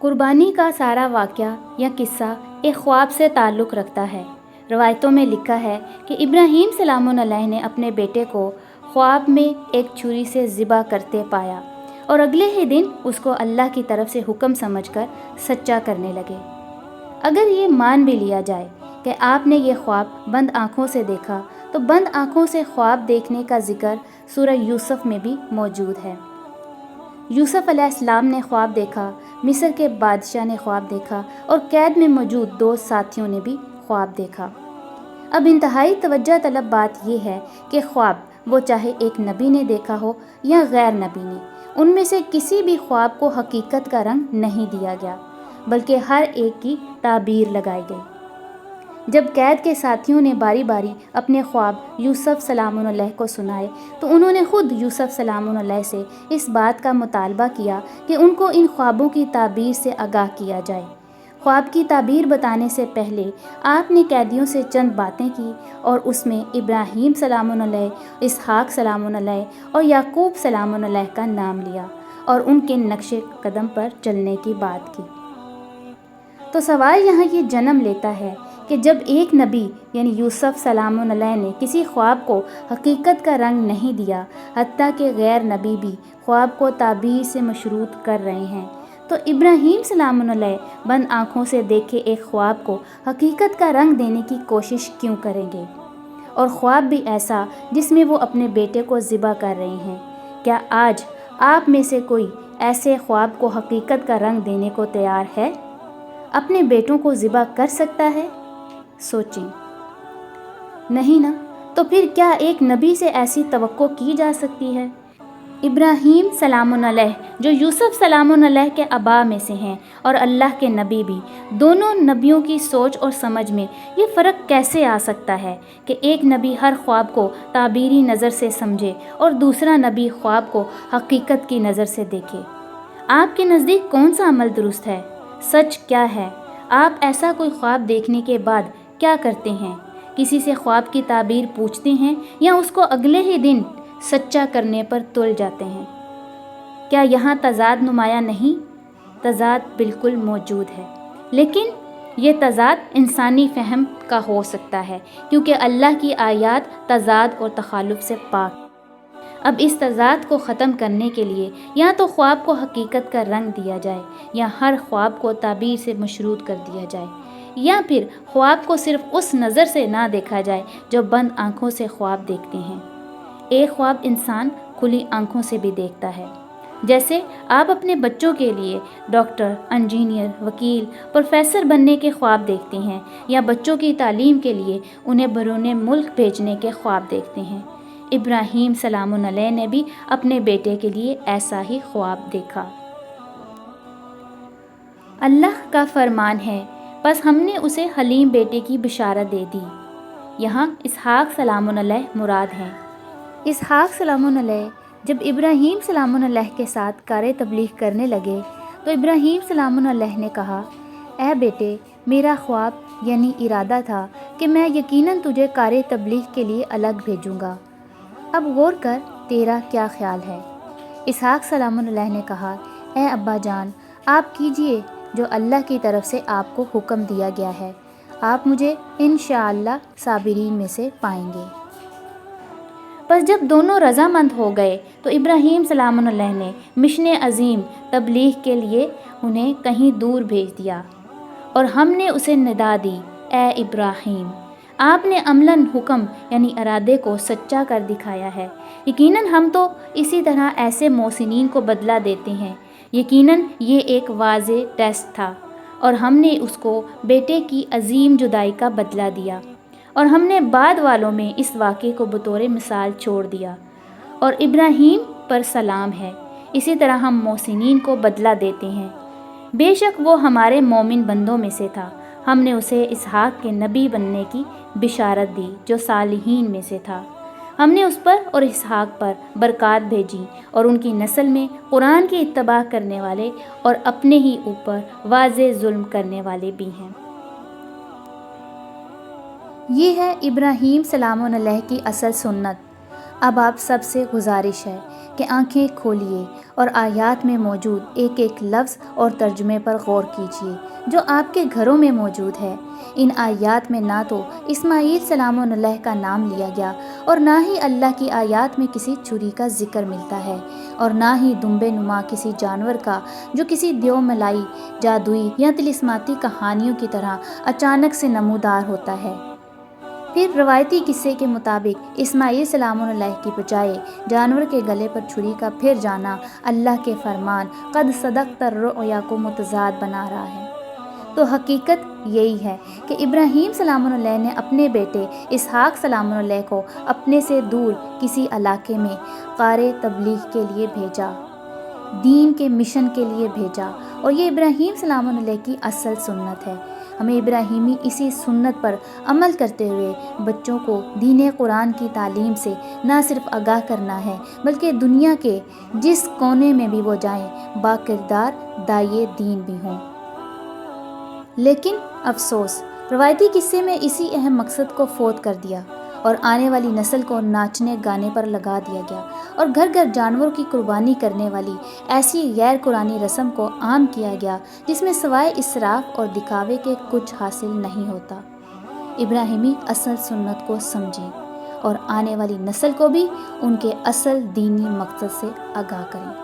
قربانی کا سارا واقعہ یا قصہ ایک خواب سے تعلق رکھتا ہے۔ روایتوں میں لکھا ہے کہ ابراہیم سلام علیہ نے اپنے بیٹے کو خواب میں ایک چھری سے ذبح کرتے پایا اور اگلے ہی دن اس کو اللہ کی طرف سے حکم سمجھ کر سچا کرنے لگے۔ اگر یہ مان بھی لیا جائے کہ آپ نے یہ خواب بند آنکھوں سے دیکھا، تو بند آنکھوں سے خواب دیکھنے کا ذکر سورہ یوسف میں بھی موجود ہے۔ یوسف علیہ السلام نے خواب دیکھا، مصر کے بادشاہ نے خواب دیکھا اور قید میں موجود دو ساتھیوں نے بھی خواب دیکھا۔ اب انتہائی توجہ طلب بات یہ ہے کہ خواب وہ چاہے ایک نبی نے دیکھا ہو یا غیر نبی نے، ان میں سے کسی بھی خواب کو حقیقت کا رنگ نہیں دیا گیا، بلکہ ہر ایک کی تعبیر لگائی گئی۔ جب قید کے ساتھیوں نے باری باری اپنے خواب یوسف سلام علیہ کو سنائے، تو انہوں نے خود یوسف سلام علیہ سے اس بات کا مطالبہ کیا کہ ان کو ان خوابوں کی تعبیر سے آگاہ کیا جائے۔ خواب کی تعبیر بتانے سے پہلے آپ نے قیدیوں سے چند باتیں کی اور اس میں ابراہیم سلام علیہ، اسحاق سلام علیہ اور یعقوب سلام علیہ کا نام لیا اور ان کے نقش قدم پر چلنے کی بات کی۔ تو سوال یہاں یہ جنم لیتا ہے کہ جب ایک نبی یعنی یوسف سلام علیہ نے کسی خواب کو حقیقت کا رنگ نہیں دیا، حتیٰ کہ غیر نبی بھی خواب کو تعبیر سے مشروط کر رہے ہیں، تو ابراہیم سلام علیہ بند آنکھوں سے دیکھے ایک خواب کو حقیقت کا رنگ دینے کی کوشش کیوں کریں گے؟ اور خواب بھی ایسا جس میں وہ اپنے بیٹے کو ذبح کر رہے ہیں۔ کیا آج آپ میں سے کوئی ایسے خواب کو حقیقت کا رنگ دینے کو تیار ہے؟ اپنے بیٹوں کو ذبح کر سکتا ہے؟ سوچیں۔ نہیں نا، تو پھر کیا ایک نبی سے ایسی توقع کی جا سکتی ہے؟ ابراہیم سلام علیہ جو یوسف سلام علیہ کے آباء میں سے ہیں اور اللہ کے نبی بھی، دونوں نبیوں کی سوچ اور سمجھ میں یہ فرق کیسے آ سکتا ہے کہ ایک نبی ہر خواب کو تعبیری نظر سے سمجھے اور دوسرا نبی خواب کو حقیقت کی نظر سے دیکھے؟ آپ کے نزدیک کون سا عمل درست ہے؟ سچ کیا ہے؟ آپ ایسا کوئی خواب دیکھنے کے بعد کیا کرتے ہیں؟ کسی سے خواب کی تعبیر پوچھتے ہیں یا اس کو اگلے ہی دن سچا کرنے پر تل جاتے ہیں؟ کیا یہاں تضاد نمایاں نہیں؟ تضاد بالکل موجود ہے، لیکن یہ تضاد انسانی فہم کا ہو سکتا ہے، کیونکہ اللہ کی آیات تضاد اور تخالف سے پاک۔ اب اس تضاد کو ختم کرنے کے لیے یا تو خواب کو حقیقت کا رنگ دیا جائے یا ہر خواب کو تعبیر سے مشروط کر دیا جائے، یا پھر خواب کو صرف اس نظر سے نہ دیکھا جائے جو بند آنکھوں سے خواب دیکھتے ہیں۔ ایک خواب انسان کھلی آنکھوں سے بھی دیکھتا ہے، جیسے آپ اپنے بچوں کے لیے ڈاکٹر، انجینئر، وکیل، پروفیسر بننے کے خواب دیکھتے ہیں، یا بچوں کی تعلیم کے لیے انہیں بیرون ملک بھیجنے کے خواب دیکھتے ہیں۔ ابراہیم سلام علیہ نے بھی اپنے بیٹے کے لیے ایسا ہی خواب دیکھا۔ اللہ کا فرمان ہے، بس ہم نے اسے حلیم بیٹے کی بشارت دے دی۔ یہاں اسحاق سلام علیہ مراد ہیں۔ اسحاق سلام علیہ جب ابراہیم سلام علیہ کے ساتھ کار تبلیغ کرنے لگے، تو ابراہیم سلام علیہ نے کہا، اے بیٹے، میرا خواب یعنی ارادہ تھا کہ میں یقیناً تجھے کار تبلیغ کے لیے الگ بھیجوں گا، اب غور کر تیرا کیا خیال ہے؟ اسحاق سلام علیہ نے کہا، اے ابا جان، آپ کیجئے جو اللہ کی طرف سے آپ کو حکم دیا گیا ہے، آپ مجھے انشاءاللہ صابرین میں سے پائیں گے۔ پس جب دونوں رضامند ہو گئے تو ابراہیم سلام علیہ نے مشن عظیم تبلیغ کے لیے انہیں کہیں دور بھیج دیا، اور ہم نے اسے ندا دی، اے ابراہیم، آپ نے عملاً حکم یعنی ارادے کو سچا کر دکھایا ہے۔ یقیناً ہم تو اسی طرح ایسے محسنین کو بدلہ دیتے ہیں۔ یقیناً یہ ایک واضح ٹیسٹ تھا، اور ہم نے اس کو بیٹے کی عظیم جدائی کا بدلہ دیا، اور ہم نے بعد والوں میں اس واقعے کو بطور مثال چھوڑ دیا، اور ابراہیم پر سلام ہے۔ اسی طرح ہم محسنین کو بدلہ دیتے ہیں۔ بے شک وہ ہمارے مومن بندوں میں سے تھا، ہم نے اسے اسحاق کے نبی بننے کی بشارت دی جو صالحین میں سے تھا۔ ہم نے اس پر اور اسحاق پر برکات بھیجی، اور ان کی نسل میں قرآن کی اتباع کرنے والے اور اپنے ہی اوپر واضح ظلم کرنے والے بھی ہیں۔ یہ ہے ابراہیم سلام علیہ کی اصل سنت۔ اب آپ سب سے گزارش ہے کہ آنکھیں کھولیے اور آیات میں موجود ایک ایک لفظ اور ترجمے پر غور کیجیے جو آپ کے گھروں میں موجود ہے۔ ان آیات میں نہ تو اسماعیل سلام علیہ کا نام لیا گیا اور نہ ہی اللہ کی آیات میں کسی چھری کا ذکر ملتا ہے، اور نہ ہی دمبے نما کسی جانور کا جو کسی دیو ملائی، جادوئی یا طلسماتی کہانیوں کی طرح اچانک سے نمودار ہوتا ہے۔ پھر روایتی قصے کے مطابق اسماعیل سلام علیہ کی بجائے جانور کے گلے پر چھری کا پھر جانا اللہ کے فرمان قد صدقت الرؤیا کو متضاد بنا رہا ہے۔ تو حقیقت یہی ہے کہ ابراہیم سلام علیہ نے اپنے بیٹے اسحاق سلام علیہ کو اپنے سے دور کسی علاقے میں قارئ تبلیغ کے لیے بھیجا، دین کے مشن کے لیے بھیجا، اور یہ ابراہیم سلام علیہ کی اصل سنت ہے۔ ہمیں ابراہیمی اسی سنت پر عمل کرتے ہوئے بچوں کو دین قرآن کی تعلیم سے نہ صرف آگاہ کرنا ہے بلکہ دنیا کے جس کونے میں بھی وہ جائیں باکردار داعیے دین بھی ہوں۔ لیکن افسوس، روایتی قصے میں اسی اہم مقصد کو فوت کر دیا اور آنے والی نسل کو ناچنے گانے پر لگا دیا گیا، اور گھر گھر جانوروں کی قربانی کرنے والی ایسی غیر قرآنی رسم کو عام کیا گیا جس میں سوائے اسراف اور دکھاوے کے کچھ حاصل نہیں ہوتا۔ ابراہیمی اصل سنت کو سمجھیں اور آنے والی نسل کو بھی ان کے اصل دینی مقصد سے آگاہ کریں۔